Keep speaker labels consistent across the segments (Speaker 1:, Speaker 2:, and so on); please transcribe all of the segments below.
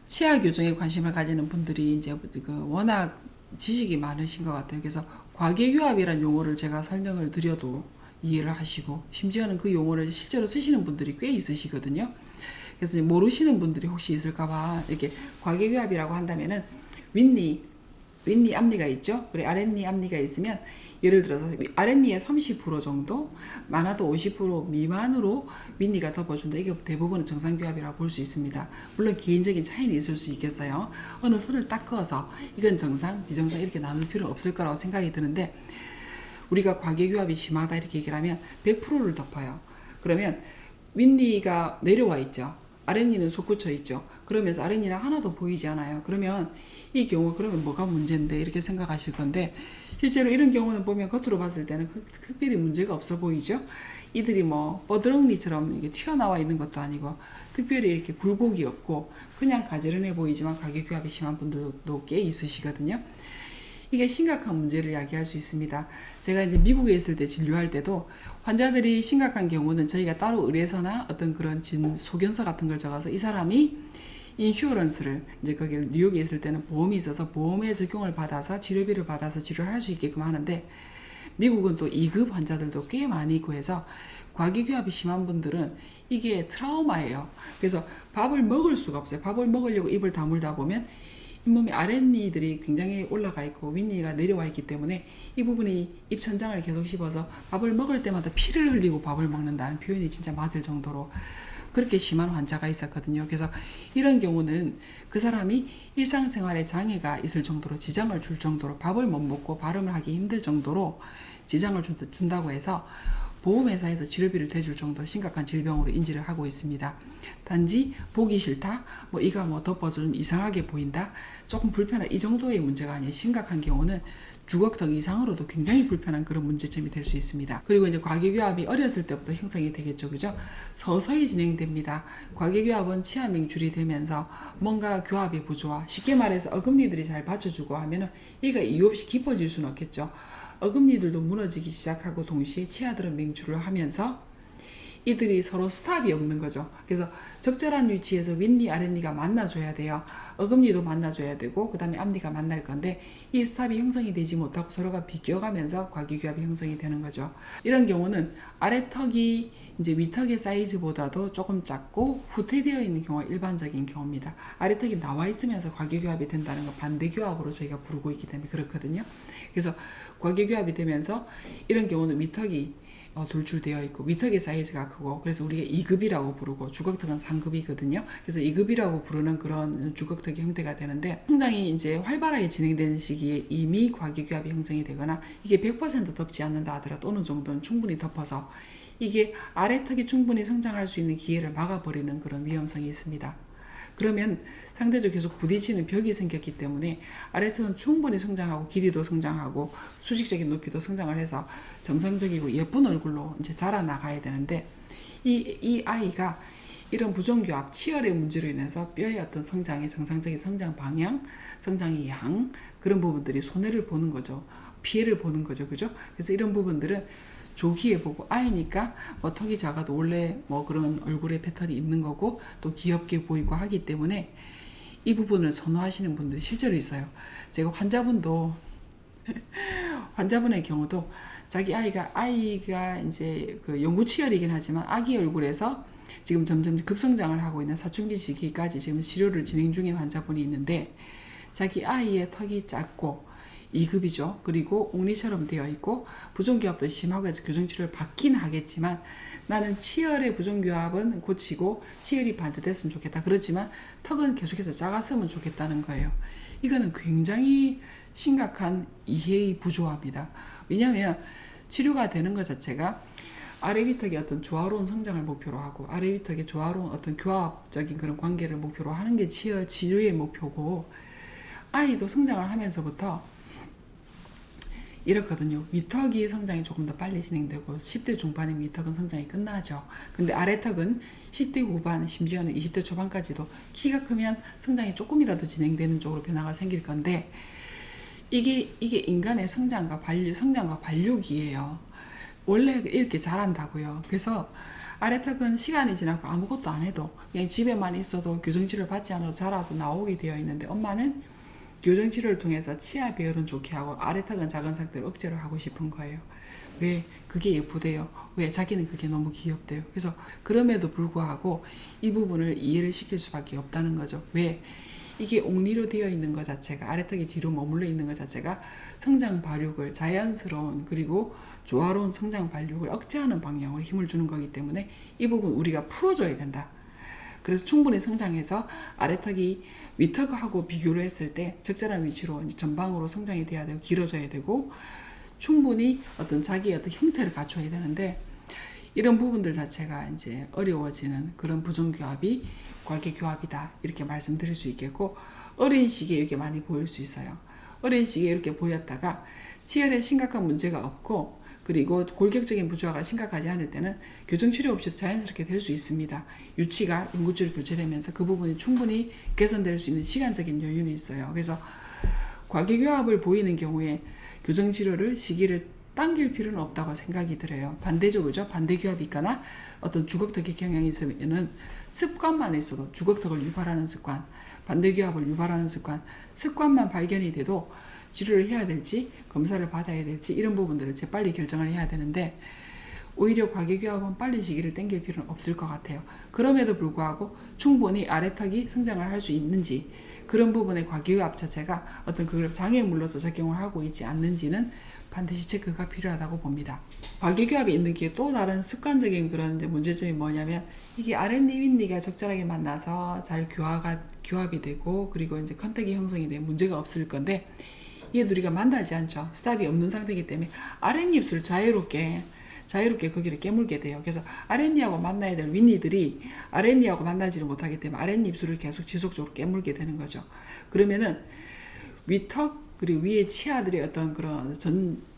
Speaker 1: 치아 교정에 관심을 가지는 분들이 이제 워낙 지식이 많으신 것 같아요. 그래서 과계교합이라는 용어를 제가 설명을 드려도 이해를 하시고, 심지어는 그 용어를 실제로 쓰시는 분들이 꽤 있으시거든요. 그래서 모르시는 분들이 혹시 있을까봐 이렇게 과계교합이라고 한다면은 윗니 앞니가 있죠. 그리고 아랫니 앞니가 있으면 예를 들어서 아랫니에 30% 정도, 많아도 50% 미만으로 윗니가 덮어준다. 이게 대부분은 정상교합이라고 볼 수 있습니다. 물론 개인적인 차이는 있을 수 있겠어요. 어느 선을 딱 그어서 이건 정상, 비정상 이렇게 나눌 필요는 없을 거라고 생각이 드는데, 우리가 과계교합이 심하다 이렇게 얘기를 하면 100%를 덮어요. 그러면 윗니가 내려와 있죠. 아랫니는 솟구쳐 있죠. 그러면서 아랫니는 하나도 보이지 않아요. 그러면 이 경우 그러면 뭐가 문제인데 이렇게 생각하실 건데, 실제로 이런 경우는 보면 겉으로 봤을 때는 특별히 문제가 없어 보이죠. 이들이 뭐 뻐드렁니처럼 이게 튀어나와 있는 것도 아니고 특별히 이렇게 굴곡이 없고 그냥 가지런해 보이지만 과계교합이 심한 분들도 꽤 있으시거든요. 이게 심각한 문제를 야기할 수 있습니다. 제가 이제 미국에 있을 때 진료할 때도 환자들이 심각한 경우는 저희가 따로 의뢰서나 어떤 그런 소견서 같은 걸 적어서 이 사람이 인슈어런스를, 이제 거기 뉴욕에 있을 때는 보험이 있어서 보험에 적용을 받아서 치료비를 받아서 치료를 할 수 있게끔 하는데, 미국은 또 2급 환자들도 꽤 많이 있고 해서 과기교합이 심한 분들은 이게 트라우마예요. 그래서 밥을 먹을 수가 없어요. 밥을 먹으려고 입을 다물다 보면 잇몸의 아랫니들이 굉장히 올라가 있고 윗니가 내려와 있기 때문에 이 부분이 입천장을 계속 씹어서 밥을 먹을 때마다 피를 흘리고 밥을 먹는다는 표현이 진짜 맞을 정도로 그렇게 심한 환자가 있었거든요. 그래서 이런 경우는 그 사람이 일상생활에 장애가 있을 정도로, 지장을 줄 정도로, 밥을 못 먹고 발음을 하기 힘들 정도로 지장을 준다고 해서 보험회사에서 치료비를 대줄 정도로 심각한 질병으로 인지를 하고 있습니다. 단지 보기 싫다, 뭐 이가 뭐 덮어서 좀 이상하게 보인다, 조금 불편한, 이 정도의 문제가 아니에요. 심각한 경우는 주걱턱 이상으로도 굉장히 불편한 그런 문제점이 될 수 있습니다. 그리고 이제 과계교합이 어렸을 때부터 형성이 되겠죠. 그죠? 서서히 진행됩니다. 과계교합은 치아 맹줄이 되면서 뭔가 교합의 부조화, 쉽게 말해서 어금니들이 잘 받쳐주고 하면은 이가 이유 없이 깊어질 수는 없겠죠. 어금니들도 무너지기 시작하고 동시에 치아들은 맹줄을 하면서 이들이 서로 스탑이 없는 거죠. 그래서 적절한 위치에서 윗니 아랫니가 만나줘야 돼요. 어금니도 만나줘야 되고 그 다음에 앞니가 만날 건데 이 스탑이 형성이 되지 못하고 서로가 비껴가면서 과기교합이 형성이 되는 거죠. 이런 경우는 아래턱이 이제 위턱의 사이즈보다도 조금 작고 후퇴되어 있는 경우가 일반적인 경우입니다. 아래턱이 나와 있으면서 과기교합이 된다는 건 반대교합으로 저희가 부르고 있기 때문에 그렇거든요. 그래서 과기교합이 되면서 이런 경우는 위턱이 돌출되어 있고 위턱의 사이즈가 크고, 그래서 우리가 2급이라고 부르고 주걱턱은 3급이거든요. 그래서 2급이라고 부르는 그런 주걱턱의 형태가 되는데, 성장이 이제 활발하게 진행되는 시기에 이미 과기교합이 형성이 되거나 이게 100% 덮지 않는다 하더라도 어느 정도는 충분히 덮어서 이게 아래턱이 충분히 성장할 수 있는 기회를 막아버리는 그런 위험성이 있습니다. 그러면 상대적으로 계속 부딪히는 벽이 생겼기 때문에 아래턱은 충분히 성장하고 길이도 성장하고 수직적인 높이도 성장을 해서 정상적이고 예쁜 얼굴로 이제 자라나가야 되는데, 이 아이가 이런 부정교합, 치열의 문제로 인해서 뼈의 어떤 성장의 정상적인 성장 방향, 성장의 양, 그런 부분들이 손해를 보는 거죠. 피해를 보는 거죠. 그죠? 그래서 이런 부분들은 조기에 보고, 아이니까 뭐 턱이 작아도 원래 뭐 그런 얼굴의 패턴이 있는 거고 또 귀엽게 보이고 하기 때문에 이 부분을 선호하시는 분들이 실제로 있어요. 제가 환자분의 경우도 자기 아이가 이제 그 영구치열이긴 하지만 아기 얼굴에서 지금 점점 급성장을 하고 있는 사춘기 시기까지 지금 치료를 진행 중인 환자분이 있는데, 자기 아이의 턱이 작고 2급이죠. 그리고 옥리처럼 되어 있고 부종교합도 심하고 해서 교정치료를 받긴 하겠지만, 나는 치열의 부종교합은 고치고 치열이 반대됐으면 좋겠다. 그렇지만 턱은 계속해서 작았으면 좋겠다는 거예요. 이거는 굉장히 심각한 이해의 부조화입니다. 왜냐하면 치료가 되는 것 자체가 아래 위턱의 어떤 조화로운 성장을 목표로 하고 아래 위턱의 조화로운 어떤 교합적인 그런 관계를 목표로 하는 게 치료의 목표고, 아이도 성장을 하면서부터 이렇거든요. 위턱이 성장이 조금 더 빨리 진행되고 10대 중반이면 위턱은 성장이 끝나죠. 근데 아래턱은 10대 후반, 심지어는 20대 초반까지도 키가 크면 성장이 조금이라도 진행되는 쪽으로 변화가 생길 건데, 이게 인간의 성장과 발육이에요. 원래 이렇게 자란다고요. 그래서 아래턱은 시간이 지나고 아무것도 안 해도 그냥 집에만 있어도 교정치료를 받지 않아도 자라서 나오게 되어 있는데, 엄마는 교정치료를 통해서 치아 배열은 좋게 하고 아래턱은 작은 상태를 억제로 하고 싶은 거예요. 왜? 그게 예쁘대요. 왜? 자기는 그게 너무 귀엽대요. 그래서 그럼에도 불구하고 이 부분을 이해를 시킬 수밖에 없다는 거죠. 왜? 이게 옥니로 되어 있는 것 자체가, 아래턱이 뒤로 머물러 있는 것 자체가 성장 발육을, 자연스러운 그리고 조화로운 성장 발육을 억제하는 방향으로 힘을 주는 거기 때문에 이 부분 우리가 풀어줘야 된다. 그래서 충분히 성장해서 아래턱이 윗턱하고 비교를 했을 때 적절한 위치로 전방으로 성장이 돼야 되고 길어져야 되고, 충분히 어떤 자기의 어떤 형태를 갖춰야 되는데, 이런 부분들 자체가 이제 어려워지는 그런 부종교합이 과계교합이다, 이렇게 말씀드릴 수 있겠고, 어린 시기에 이렇게 많이 보일 수 있어요. 어린 시기에 이렇게 보였다가 치열에 심각한 문제가 없고, 그리고 골격적인 부조화가 심각하지 않을 때는 교정치료 없이도 자연스럽게 될 수 있습니다. 유치가 연구치로 교체되면서 그 부분이 충분히 개선될 수 있는 시간적인 여유는 있어요. 그래서 과계교합을 보이는 경우에 교정치료를 시기를 당길 필요는 없다고 생각이 들어요. 반대적으로 반대교합이 있거나 어떤 주걱턱의 경향이 있으면 습관만 있어도, 주걱턱을 유발하는 습관, 반대교합을 유발하는 습관만 발견이 돼도 치료를 해야 될지 검사를 받아야 될지 이런 부분들을 재빨리 결정을 해야 되는데, 오히려 과계교합은 빨리 시기를 당길 필요는 없을 것 같아요. 그럼에도 불구하고 충분히 아래턱이 성장을 할 수 있는지, 그런 부분의 과계교합 자체가 어떤 그걸 장애물로서 작용을 하고 있지 않는지는 반드시 체크가 필요하다고 봅니다. 과계교합이 있는 게 또 다른 습관적인 그런 이제 문제점이 뭐냐면, 이게 아랫니 윗니가 적절하게 만나서 잘 교합이 되고, 그리고 이제 컨택이 형성이 되면 문제가 없을 건데, 이게 우리가 만나지 않죠. 스탑이 없는 상태이기 때문에 아랫입술을 자유롭게 거기를 깨물게 돼요. 그래서 아랫니하고 만나야 될 윗니들이 아랫니하고 만나지를 못하기 때문에 아랫입술을 계속 지속적으로 깨물게 되는 거죠. 그러면은 위턱 그리고 위에 치아들의 어떤 그런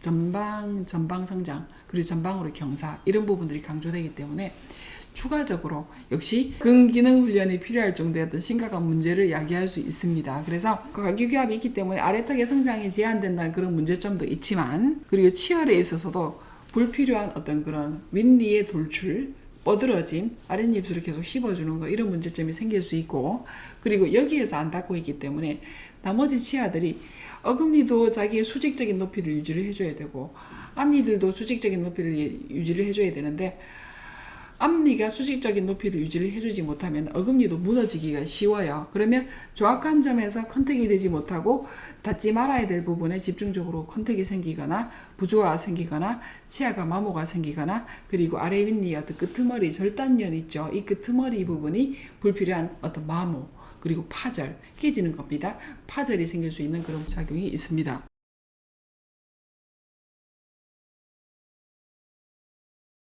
Speaker 1: 전방 성장, 그리고 전방으로 경사, 이런 부분들이 강조되기 때문에 추가적으로 역시 근기능 훈련이 필요할 정도의 어떤 심각한 문제를 야기할 수 있습니다. 그래서 과계교합이 있기 때문에 아래턱의 성장이 제한된다는 그런 문제점도 있지만, 그리고 치열에 있어서도 불필요한 어떤 그런 윗니의 돌출, 뻗으러짐, 아랫입술을 계속 씹어주는 거, 이런 문제점이 생길 수 있고, 그리고 여기에서 안 닿고 있기 때문에 나머지 치아들이 어금니도 자기의 수직적인 높이를 유지를 해줘야 되고, 앞니들도 수직적인 높이를 유지를 해줘야 되는데, 앞니가 수직적인 높이를 유지를 해주지 못하면 어금니도 무너지기가 쉬워요. 그러면 정확한 점에서 컨택이 되지 못하고 닿지 말아야 될 부분에 집중적으로 컨택이 생기거나 부조화가 생기거나 치아가 마모가 생기거나, 그리고 아래 윗니 어떤 끄트머리, 절단면 있죠. 이 끄트머리 부분이 불필요한 어떤 마모, 그리고 파절, 깨지는 겁니다. 파절이 생길 수 있는 그런 작용이 있습니다.